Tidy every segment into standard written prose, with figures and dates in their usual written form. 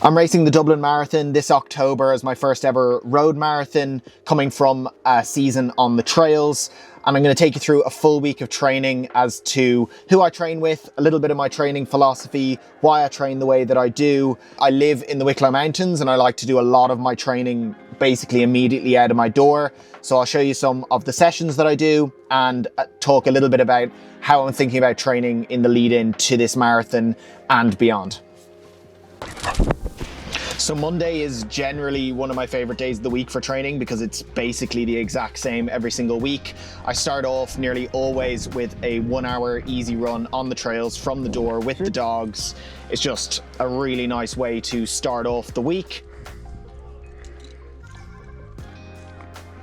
I'm racing the Dublin Marathon this October as my first ever road marathon, coming from a season on the trails. And I'm going to take you through a full week of training as to who I train with, a little bit of my training philosophy, why I train the way that I do. I live in the Wicklow Mountains and I like to do a lot of my training basically immediately out of my door. So I'll show you some of the sessions that I do and talk a little bit about how I'm thinking about training in the lead in to this marathon and beyond. So Monday is generally one of my favorite days of the week for training because it's basically the exact same every single week. I start off nearly always with a 1 hour easy run on the trails from the door with the dogs. It's just a really nice way to start off the week.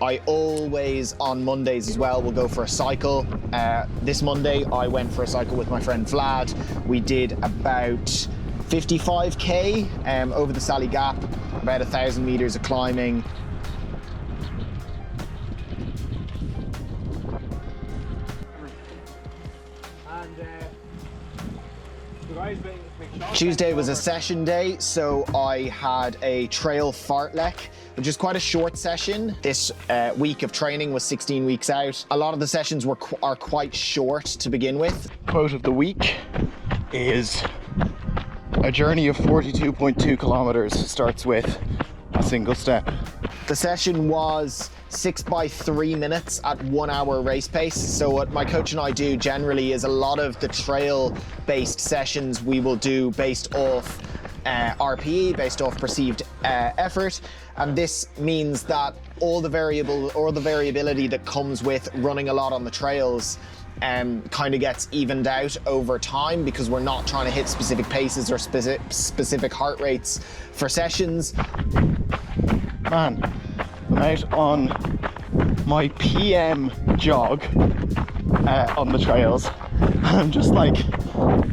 I always, on Mondays as well, will go for a cycle. This Monday, I went for a cycle with my friend Vlad. We did about 55k over the Sally Gap, about 1,000 meters of climbing. Tuesday was a session day, so I had a trail fartlek, which is quite a short session. This week of training was 16 weeks out. A lot of the sessions are quite short to begin with. Quote of the week is: a journey of 42.2 kilometers starts with a single step. The session was 6 by 3 minutes at 1 hour race pace. So what my coach and I do generally is a lot of the trail based sessions we will do based off RPE, based off perceived effort. And this means that all the variability that comes with running a lot on the trails kind of gets evened out over time because we're not trying to hit specific paces or specific heart rates for sessions. Man, I'm out on my PM jog on the trails. I'm just like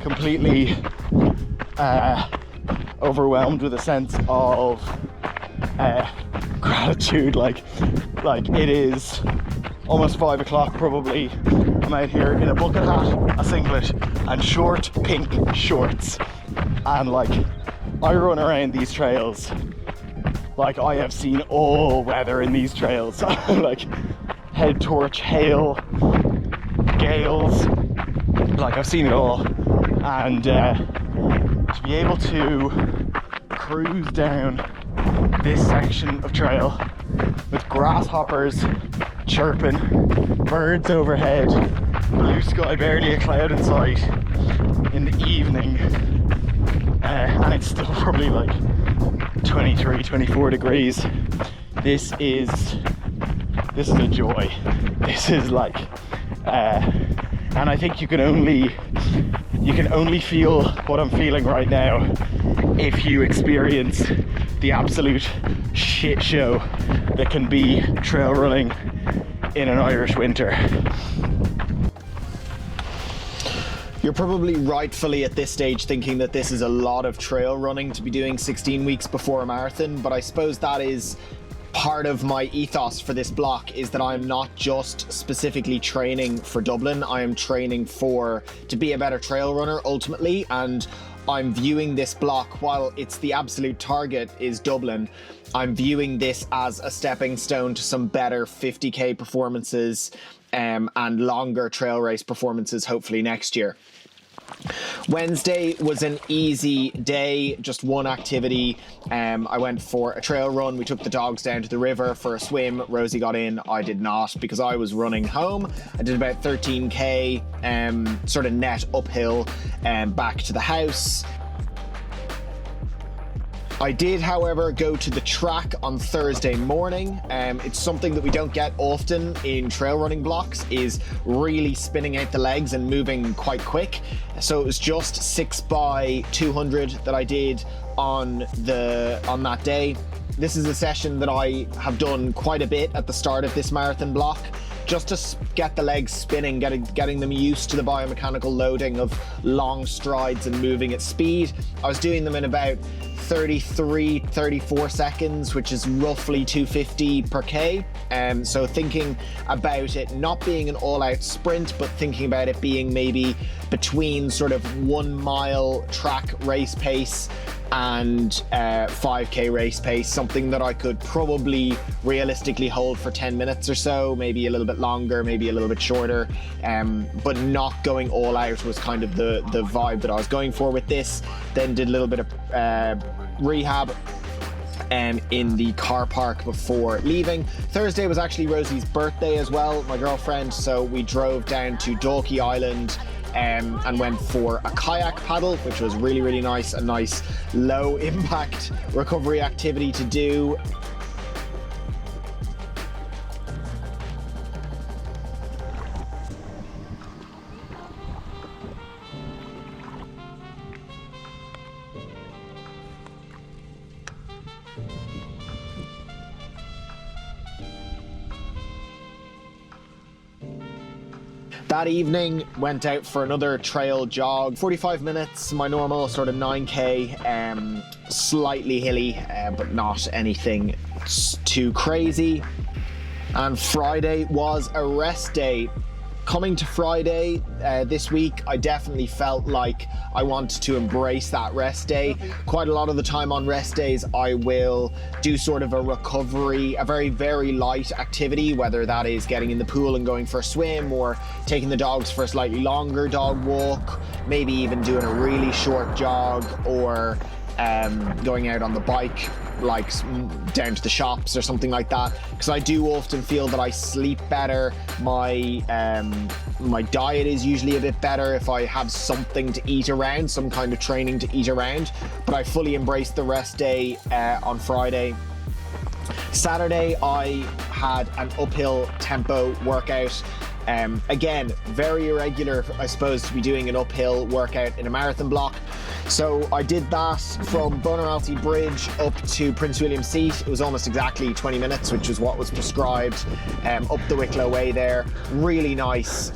completely overwhelmed with a sense of gratitude. Like it is almost 5 o'clock probably. I'm out here in a bucket hat, a singlet and short pink shorts, and like I run around these trails like I have seen all weather in these trails. Like head torch, hail, gales, like I've seen it all. And to be able to cruise down this section of trail with grasshoppers chirping, birds overhead, blue sky, barely a cloud in sight in the evening, and it's still probably like 23, 24 degrees. This is a joy. This is like, and I think you can only feel what I'm feeling right now if you experience the absolute shit show that can be trail running in an Irish winter. You're probably rightfully at this stage thinking that this is a lot of trail running to be doing 16 weeks before a marathon, but I suppose that is part of my ethos for this block, is that I'm not just specifically training for Dublin, I am training to be a better trail runner ultimately, and I'm viewing this block, while it's the absolute target is Dublin, I'm viewing this as a stepping stone to some better 50k performances and longer trail race performances hopefully next year. Wednesday was an easy day, just one activity. I went for a trail run. We took the dogs down to the river for a swim. Rosie got in, I did not because I was running home. I did about 13k sort of net uphill back to the house. I did, however, go to the track on Thursday morning. It's something that we don't get often in trail running blocks, is really spinning out the legs and moving quite quick. So it was just 6 by 200 that I did on that day. This is a session that I have done quite a bit at the start of this marathon block, just to get the legs spinning, getting them used to the biomechanical loading of long strides and moving at speed. I was doing them in about 34 seconds, which is roughly 250 per K. So thinking about it not being an all-out sprint, but thinking about it being maybe between sort of 1 mile track race pace and 5k race pace, something that I could probably realistically hold for 10 minutes or so, maybe a little bit longer, maybe a little bit shorter, but not going all out was kind of the vibe that I was going for with this. Then did a little bit of rehab in the car park before leaving. Thursday was actually Rosie's birthday as well, my girlfriend, so we drove down to Dalkey Island and went for a kayak paddle, which was really, really nice, a nice low impact recovery activity to do. That evening, went out for another trail jog, 45 minutes, my normal sort of 9k, slightly hilly, but not anything too crazy. And Friday was a rest day. Coming to Friday this week, I definitely felt like I wanted to embrace that rest day. Quite a lot of the time on rest days, I will do sort of a recovery, a very, very light activity, whether that is getting in the pool and going for a swim, or taking the dogs for a slightly longer dog walk, maybe even doing a really short jog, or going out on the bike, like down to the shops or something like that, because I do often feel that I sleep better. My diet is usually a bit better if I have something to eat around, some kind of training to eat around. But I fully embraced the rest day on Friday. Saturday I had an uphill tempo workout. Again, very irregular, I suppose, to be doing an uphill workout in a marathon block. So I did that from Boneralty Bridge up to Prince William Seat. It was almost exactly 20 minutes, which is what was prescribed, up the Wicklow Way there. Really nice,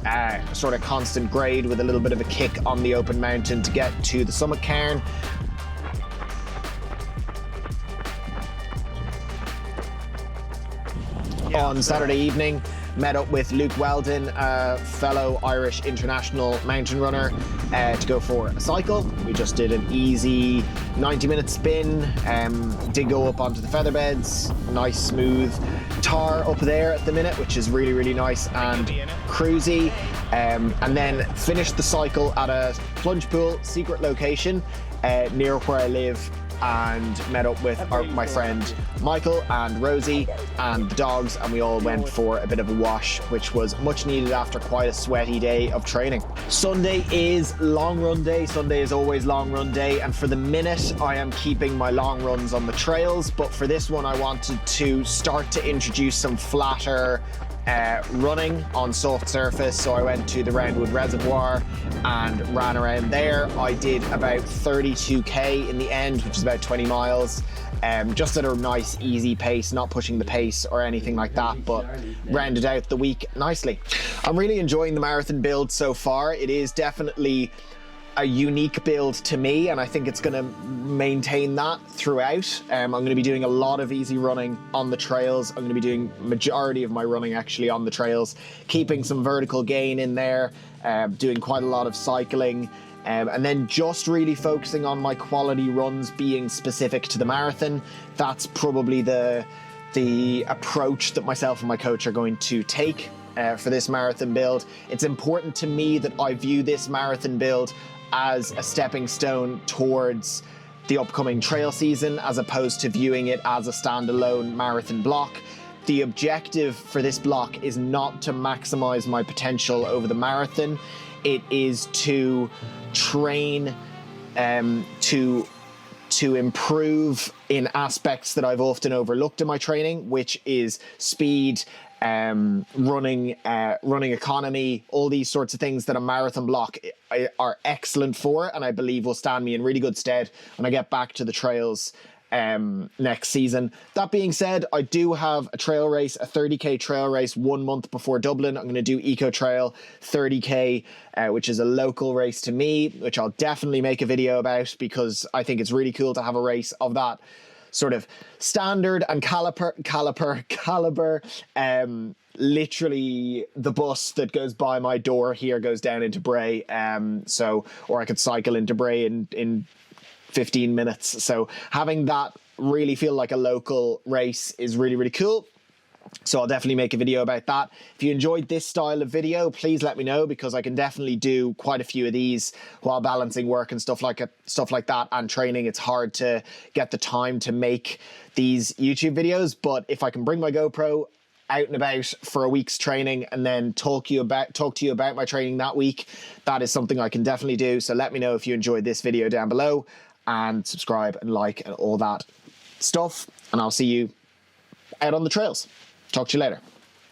sort of constant grade with a little bit of a kick on the open mountain to get to the summit cairn. On Saturday evening, met up with Luke Weldon, a fellow Irish international mountain runner, to go for a cycle. We just did an easy 90-minute spin, did go up onto the featherbeds, nice smooth tar up there at the minute, which is really, really nice and cruisy, and then finished the cycle at a plunge pool secret location near where I live, and met up with my friend Michael and Rosie and the dogs, and we all went for a bit of a wash, which was much needed after quite a sweaty day of training. Sunday is long run day. Sunday is always long run day, and for the minute I am keeping my long runs on the trails, but for this one I wanted to start to introduce some flatter running on soft surface. So I went to the Roundwood Reservoir and ran around there. I did about 32k in the end, which is about 20 miles, just at a nice easy pace, not pushing the pace or anything like that, but rounded out the week nicely. I'm really enjoying the marathon build so far. It is definitely a unique build to me, and I think it's going to maintain that throughout. I'm going to be doing a lot of easy running on the trails. I'm going to be doing majority of my running actually on the trails, keeping some vertical gain in there, doing quite a lot of cycling, and then just really focusing on my quality runs being specific to the marathon. That's probably the approach that myself and my coach are going to take for this marathon build. It's important to me that I view this marathon build as a stepping stone towards the upcoming trail season, as opposed to viewing it as a standalone marathon block. The objective for this block is not to maximize my potential over the marathon. It is to train to improve in aspects that I've often overlooked in my training, which is speed, running economy, all these sorts of things that a marathon block are excellent for, and I believe will stand me in really good stead when I get back to the trails next season. That being said, I do have a trail race, a 30k trail race 1 month before Dublin. I'm going to do Eco Trail 30k, which is a local race to me, which I'll definitely make a video about, because I think it's really cool to have a race of that sort of standard and caliber. Literally the bus that goes by my door here goes down into Bray, or I could cycle into Bray in 15 minutes. So having that really feel like a local race is really, really cool. So I'll definitely make a video about that. If you enjoyed this style of video, please let me know, because I can definitely do quite a few of these while balancing work and stuff like that and training. It's hard to get the time to make these YouTube videos, but if I can bring my GoPro out and about for a week's training and then talk to you about my training that week, that is something I can definitely do. So let me know if you enjoyed this video down below, and subscribe and like and all that stuff, and I'll see you out on the trails. Talk to you later.